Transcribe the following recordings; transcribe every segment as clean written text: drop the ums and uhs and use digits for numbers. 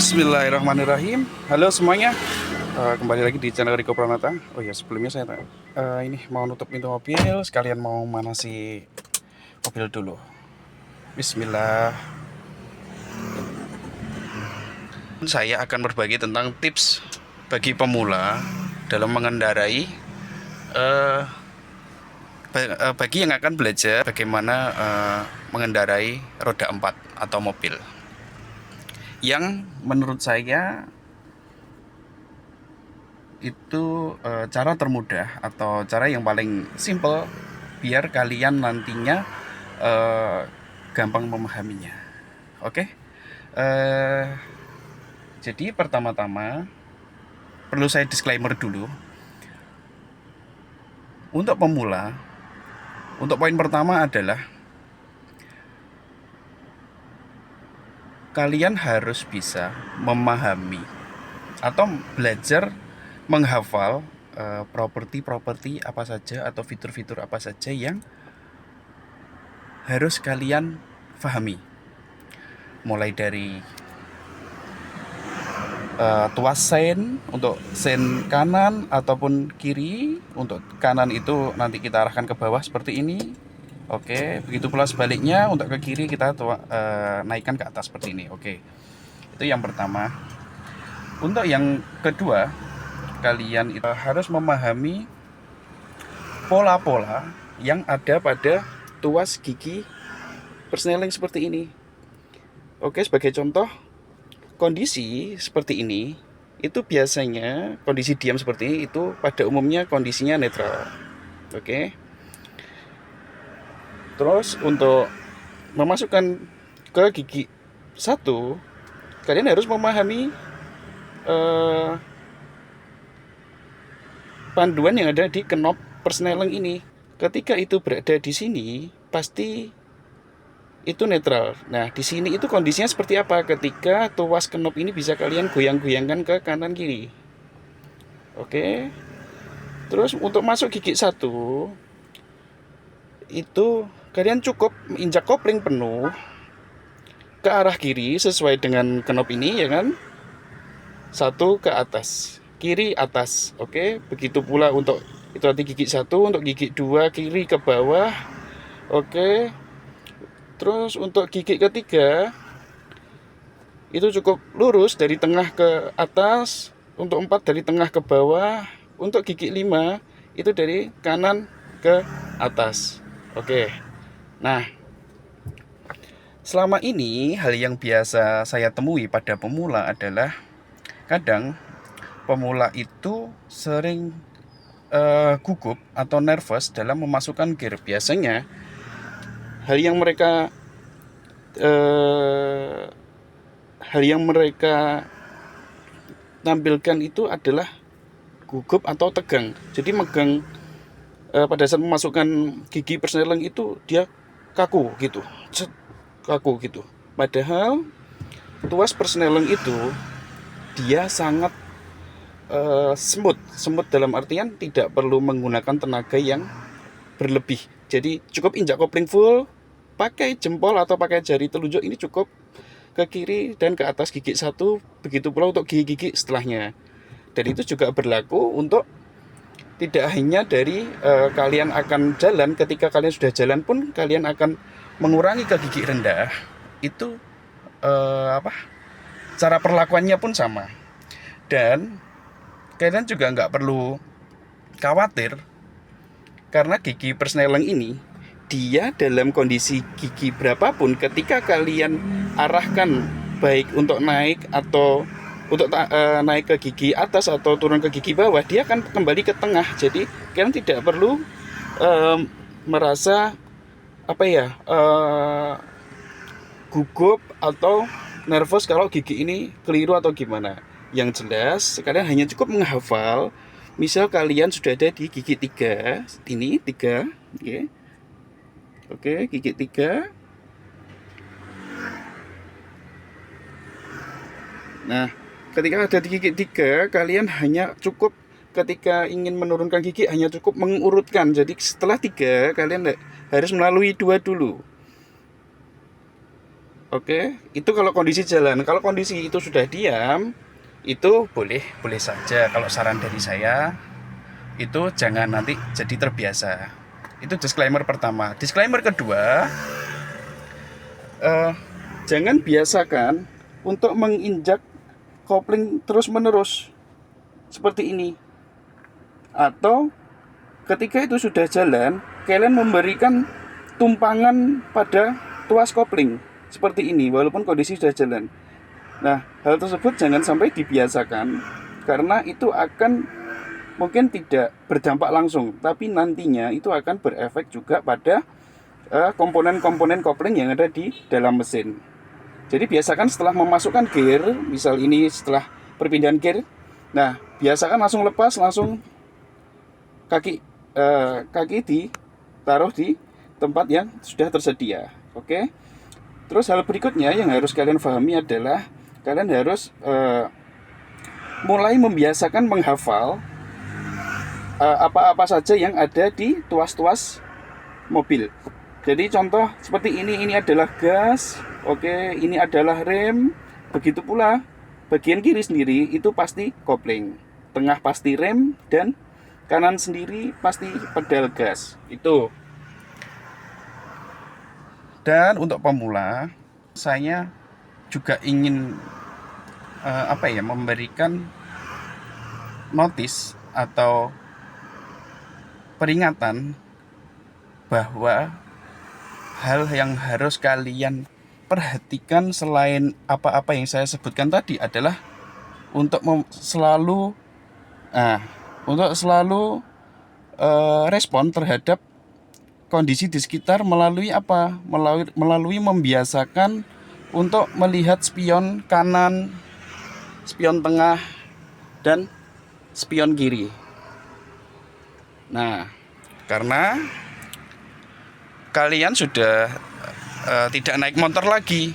Bismillahirrahmanirrahim. Halo semuanya, kembali lagi di channel Riko Pranata. Oh ya, sebelumnya saya ini mau nutup pintu mobil, sekalian mau manasi mobil dulu. Bismillah. Saya akan berbagi tentang tips bagi pemula dalam mengendarai, bagi yang akan belajar bagaimana mengendarai roda 4 atau mobil. Yang menurut saya itu cara termudah atau cara yang paling simple biar kalian nantinya gampang memahaminya. Oke, jadi pertama-tama perlu saya disclaimer dulu untuk pemula. Untuk poin pertama adalah kalian harus bisa memahami atau belajar menghafal properti-properti apa saja atau fitur-fitur apa saja yang harus kalian pahami. Mulai dari tuas sen untuk sen kanan ataupun kiri. Untuk kanan itu nanti kita arahkan ke bawah seperti ini. Oke, begitu pula sebaliknya untuk ke kiri kita naikkan ke atas seperti ini. Oke, itu yang pertama. Untuk yang kedua, kalian itu harus memahami pola-pola yang ada pada tuas gigi persneling seperti ini. Oke, sebagai contoh, kondisi seperti ini itu biasanya kondisi diam seperti ini itu pada umumnya kondisinya netral. Oke. Terus untuk memasukkan ke gigi 1, kalian harus memahami panduan yang ada di knop persneling ini. Ketika itu berada di sini, pasti itu netral. Nah, di sini itu kondisinya seperti apa ketika tuas knop ini bisa kalian goyang-goyangkan ke kanan kiri. Oke. Terus untuk masuk gigi 1 itu kalian cukup injak kopling penuh ke arah kiri sesuai dengan knop ini, ya kan? 1 ke atas, kiri atas. Oke, begitu pula untuk itu nanti gigi 1, untuk gigi 2 kiri ke bawah. Oke. Terus untuk gigi ketiga itu cukup lurus dari tengah ke atas, untuk 4 dari tengah ke bawah, untuk gigi 5 itu dari kanan ke atas. Oke. Nah, selama ini hal yang biasa saya temui pada pemula adalah kadang pemula itu sering gugup atau nervous dalam memasukkan gear. Biasanya hal yang mereka tampilkan itu adalah gugup atau tegang. Jadi megang pada saat memasukkan gigi persneling itu dia kaku gitu, kaku gitu. Padahal tuas persneling itu dia sangat smooth dalam artian tidak perlu menggunakan tenaga yang berlebih. Jadi cukup injak kopling full, pakai jempol atau pakai jari telunjuk ini cukup ke kiri dan ke atas gigi 1, begitu pula untuk gigi-gigi setelahnya. Dan itu juga berlaku untuk tidak hanya dari kalian akan jalan, ketika kalian sudah jalan pun kalian akan mengurangi ke gigi rendah. Itu cara perlakuannya pun sama. Dan kalian juga nggak perlu khawatir karena gigi persneling ini dia dalam kondisi gigi berapapun, ketika kalian arahkan baik untuk naik atau untuk naik ke gigi atas atau turun ke gigi bawah, dia akan kembali ke tengah. Jadi kalian tidak perlu merasa gugup atau nervous kalau gigi ini keliru atau gimana. Yang jelas kalian hanya cukup menghafal. Misal kalian sudah ada di gigi 3, ini 3, oke. Oke, gigi 3. Nah, ketika ada di gigi 3, kalian hanya cukup ketika ingin menurunkan gigi hanya cukup mengurutkan. Jadi setelah 3 kalian harus melalui 2 dulu. Oke, itu kalau kondisi jalan. Kalau kondisi itu sudah diam, itu boleh boleh saja. Kalau saran dari saya, itu jangan nanti jadi terbiasa. Itu disclaimer pertama. Disclaimer kedua, eh, jangan biasakan untuk menginjak kopling terus menerus seperti ini. Atau ketika itu sudah jalan, kalian memberikan tumpangan pada tuas kopling seperti ini walaupun kondisi sudah jalan. Nah, hal tersebut jangan sampai dibiasakan karena itu akan mungkin tidak berdampak langsung, tapi nantinya itu akan berefek juga pada komponen-komponen kopling yang ada di dalam mesin. Jadi biasakan setelah memasukkan gear, misal ini setelah perpindahan gear, nah biasakan langsung lepas, langsung kaki ditaruh di tempat yang sudah tersedia. Oke. Terus hal berikutnya yang harus kalian pahami adalah kalian harus mulai membiasakan menghafal apa-apa saja yang ada di tuas-tuas mobil. Jadi contoh seperti ini adalah gas, oke, ini adalah rem, begitu pula bagian kiri sendiri itu pasti kopling, tengah pasti rem, dan kanan sendiri pasti pedal gas. Itu. Dan untuk pemula, saya juga ingin memberikan notis atau peringatan bahwa hal yang harus kalian perhatikan selain apa-apa yang saya sebutkan tadi adalah untuk selalu respon terhadap kondisi di sekitar melalui apa? Melalui membiasakan untuk melihat spion kanan, spion tengah, dan spion kiri. Nah, karena kalian sudah tidak naik motor lagi,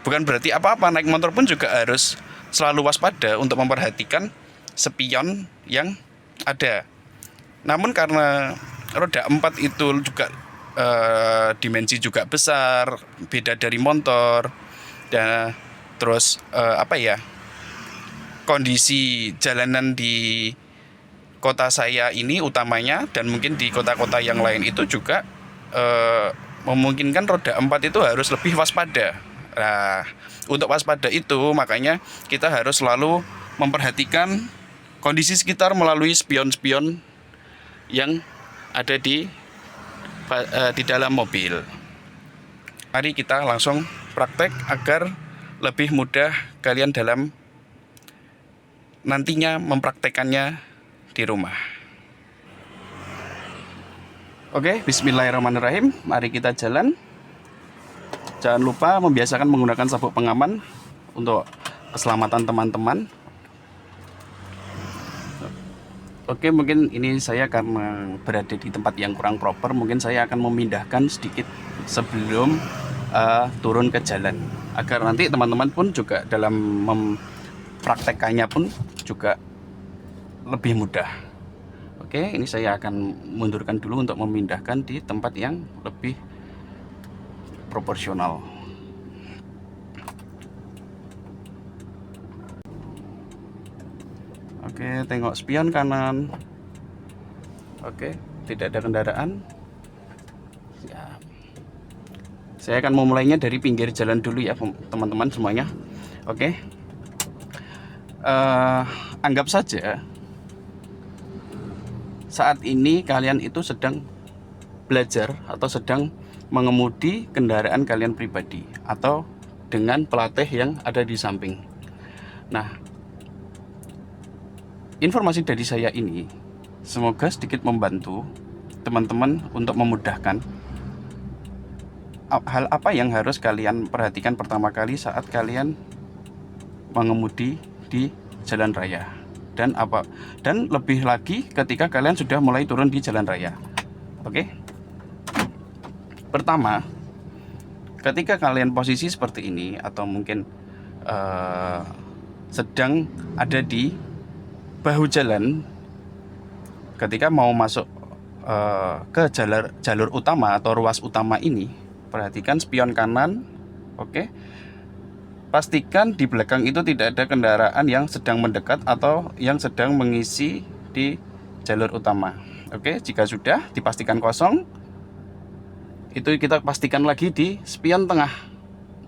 bukan berarti apa-apa, naik motor pun juga harus selalu waspada untuk memperhatikan spion yang ada. Namun karena roda 4 itu juga dimensi juga besar, beda dari motor, dan terus kondisi jalanan di kota saya ini utamanya, dan mungkin di kota-kota yang lain itu juga memungkinkan roda 4 itu harus lebih waspada. Nah, untuk waspada itu makanya kita harus selalu memperhatikan kondisi sekitar melalui spion-spion yang ada di dalam mobil. Mari kita langsung praktek agar lebih mudah kalian dalam nantinya mempraktekannya di rumah. Oke, bismillahirrahmanirrahim. Mari kita jalan. Jangan lupa membiasakan menggunakan sabuk pengaman untuk keselamatan teman-teman. Oke, mungkin ini saya karena berada di tempat yang kurang proper, mungkin saya akan memindahkan sedikit sebelum turun ke jalan, agar nanti teman-teman pun juga dalam mempraktekannya pun juga lebih mudah. Oke, ini saya akan mundurkan dulu untuk memindahkan di tempat yang lebih proporsional. Oke, tengok spion kanan. Oke, tidak ada kendaraan. Siap. Saya akan memulainya dari pinggir jalan dulu ya teman-teman semuanya. Oke, anggap saja saat ini kalian itu sedang belajar atau sedang mengemudi kendaraan kalian pribadi atau dengan pelatih yang ada di samping. Nah, informasi dari saya ini semoga sedikit membantu teman-teman untuk memudahkan hal apa yang harus kalian perhatikan pertama kali saat kalian mengemudi di jalan raya, dan lebih lagi ketika kalian sudah mulai turun di jalan raya. Oke. Pertama, ketika kalian posisi seperti ini atau mungkin sedang ada di bahu jalan, ketika mau masuk ke jalur utama atau ruas utama ini, perhatikan spion kanan Oke. Pastikan di belakang itu tidak ada kendaraan yang sedang mendekat atau yang sedang mengisi di jalur utama. Oke, jika sudah dipastikan kosong, itu kita pastikan lagi di spion tengah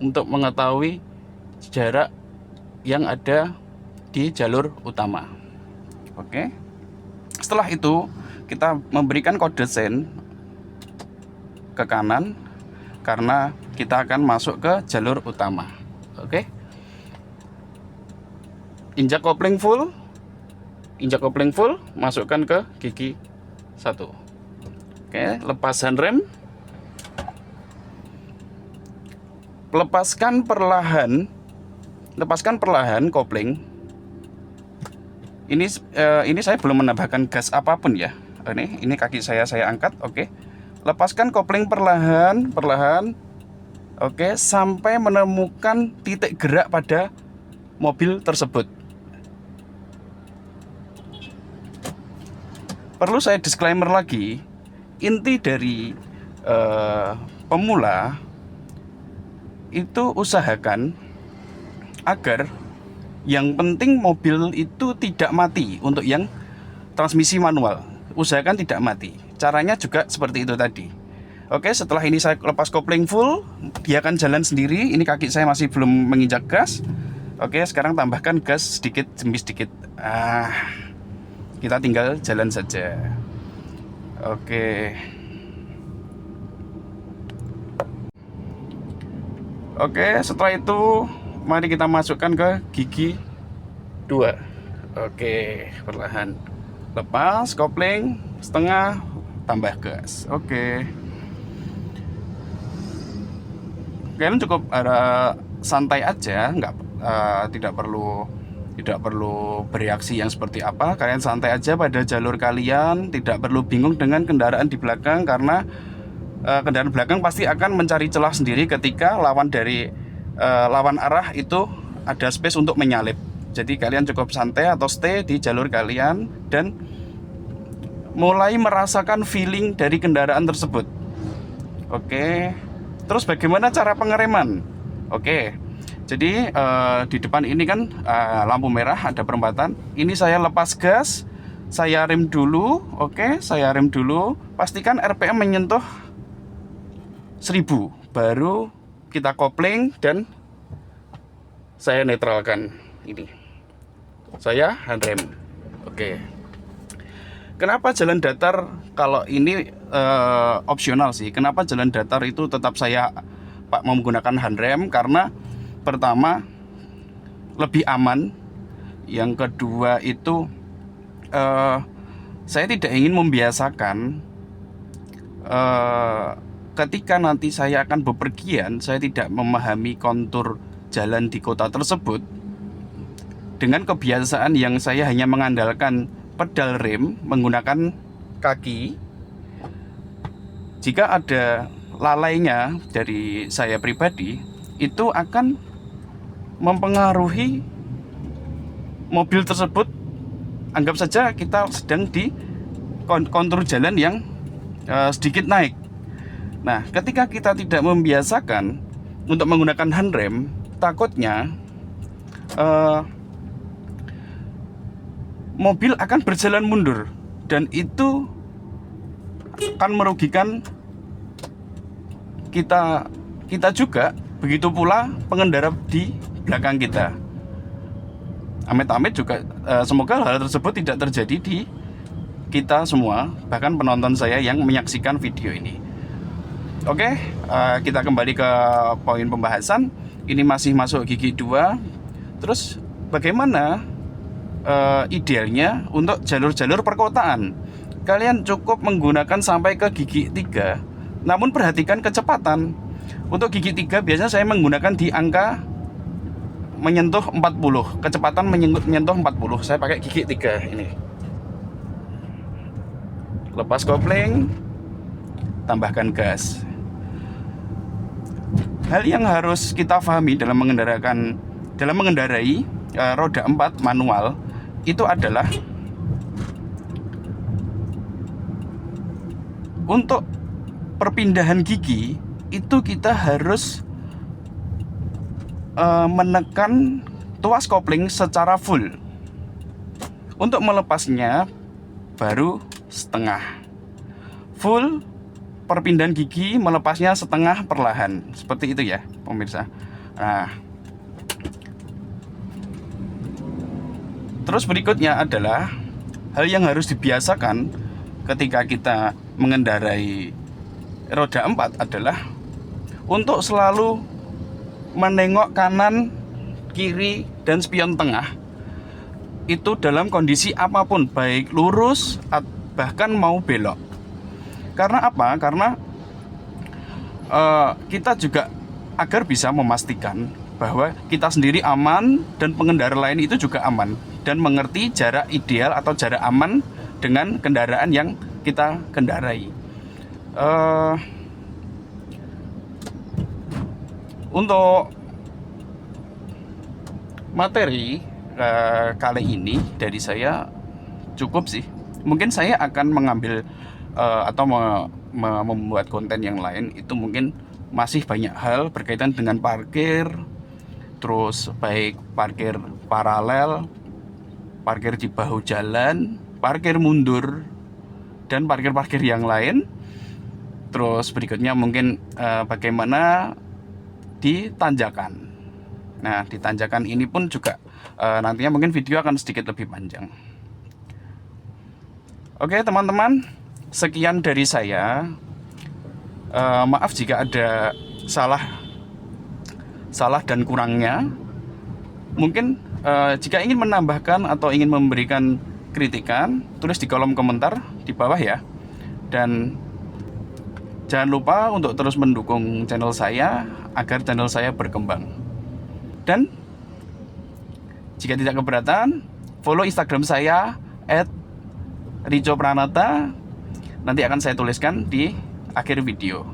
untuk mengetahui jarak yang ada di jalur utama. Oke. Setelah itu kita memberikan kode sen ke kanan karena kita akan masuk ke jalur utama. Oke. Injak kopling full, masukkan ke gigi 1. Oke, lepas handrem. Lepaskan perlahan kopling. Ini saya belum menambahkan gas apapun ya. Ini kaki saya angkat. Oke. Lepaskan kopling perlahan. Oke, sampai menemukan titik gerak pada mobil tersebut. Perlu saya disclaimer lagi, inti dari pemula itu usahakan agar yang penting mobil itu tidak mati. Untuk yang transmisi manual, usahakan tidak mati. Caranya juga seperti itu tadi. Oke, setelah ini saya lepas kopling full, dia akan jalan sendiri. Ini kaki saya masih belum menginjak gas. Oke, sekarang tambahkan gas sedikit demi sedikit. Kita tinggal jalan saja. Oke. Oke, setelah itu mari kita masukkan ke gigi 2. Oke, perlahan. Lepas kopling setengah, tambah gas. Oke. Kalian cukup santai aja, tidak perlu bereaksi yang seperti apa. Kalian santai aja pada jalur kalian, tidak perlu bingung dengan kendaraan di belakang, karena kendaraan belakang pasti akan mencari celah sendiri ketika lawan arah itu ada space untuk menyalip. Jadi kalian cukup santai atau stay di jalur kalian dan mulai merasakan feeling dari kendaraan tersebut. Oke. Terus bagaimana cara pengereman? Oke. Jadi di depan ini kan lampu merah, ada perempatan. Ini saya lepas gas, saya rem dulu. Oke, saya rem dulu. Pastikan RPM menyentuh 1000, baru kita kopling dan saya netralkan ini. Saya handrem. Oke. Kenapa jalan datar kalau ini opsional sih? Kenapa jalan datar itu tetap saya menggunakan handrem? Karena pertama lebih aman. Yang kedua itu saya tidak ingin membiasakan ketika nanti saya akan bepergian, saya tidak memahami kontur jalan di kota tersebut. Dengan kebiasaan yang saya hanya mengandalkan pedal rem menggunakan kaki, jika ada lalainya dari saya pribadi, itu akan mempengaruhi mobil tersebut. Anggap saja kita sedang di kontur jalan yang sedikit naik. Nah, ketika kita tidak membiasakan untuk menggunakan handrem, takutnya mobil akan berjalan mundur, dan itu akan merugikan kita juga, begitu pula pengendara di belakang kita. Amit-amit juga semoga hal tersebut tidak terjadi di kita semua, bahkan penonton saya yang menyaksikan video ini. Oke, kita kembali ke poin pembahasan. Ini masih masuk gigi 2. Terus bagaimana idealnya untuk jalur-jalur perkotaan? Kalian cukup menggunakan sampai ke gigi 3. Namun perhatikan kecepatan. Untuk gigi 3 biasanya saya menggunakan di angka menyentuh 40. Kecepatan menyentuh 40. Saya pakai gigi 3 ini. Lepas kopling, tambahkan gas. Hal yang harus kita pahami dalam mengendarai roda 4 manual itu adalah untuk perpindahan gigi itu kita harus menekan tuas kopling secara full. Untuk melepasnya baru setengah. Full perpindahan gigi, melepasnya setengah perlahan. Seperti itu ya pemirsa. Nah, terus berikutnya adalah hal yang harus dibiasakan ketika kita mengendarai roda 4 adalah untuk selalu menengok kanan, kiri, dan spion tengah itu dalam kondisi apapun, baik lurus bahkan mau belok. Karena apa? Karena kita juga agar bisa memastikan bahwa kita sendiri aman dan pengendara lain itu juga aman dan mengerti jarak ideal atau jarak aman dengan kendaraan yang kita kendarai. Untuk materi kali ini dari saya cukup sih. Mungkin saya akan mengambil atau membuat konten yang lain, itu mungkin masih banyak hal berkaitan dengan parkir, terus baik parkir paralel, parkir di bahu jalan, parkir mundur, dan parkir-parkir yang lain. Terus berikutnya mungkin bagaimana di tanjakan. Nah, di tanjakan ini pun juga nantinya mungkin video akan sedikit lebih panjang. Oke teman-teman, sekian dari saya. Maaf jika ada salah dan kurangnya. Mungkin jika ingin menambahkan atau ingin memberikan kritikan, tulis di kolom komentar di bawah ya. Dan jangan lupa untuk terus mendukung channel saya agar channel saya berkembang. Dan jika tidak keberatan, follow Instagram saya @rijopranata. Nanti akan saya tuliskan di akhir video.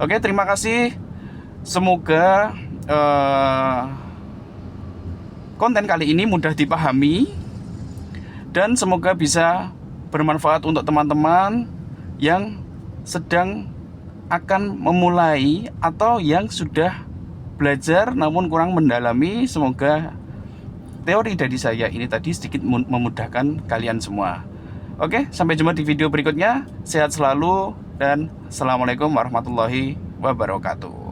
Oke, terima kasih. Semoga konten kali ini mudah dipahami dan semoga bisa bermanfaat untuk teman-teman yang sedang akan memulai atau yang sudah belajar namun kurang mendalami. Semoga teori dari saya ini tadi sedikit memudahkan kalian semua. Oke, sampai jumpa di video berikutnya. Sehat selalu dan assalamualaikum warahmatullahi wabarakatuh.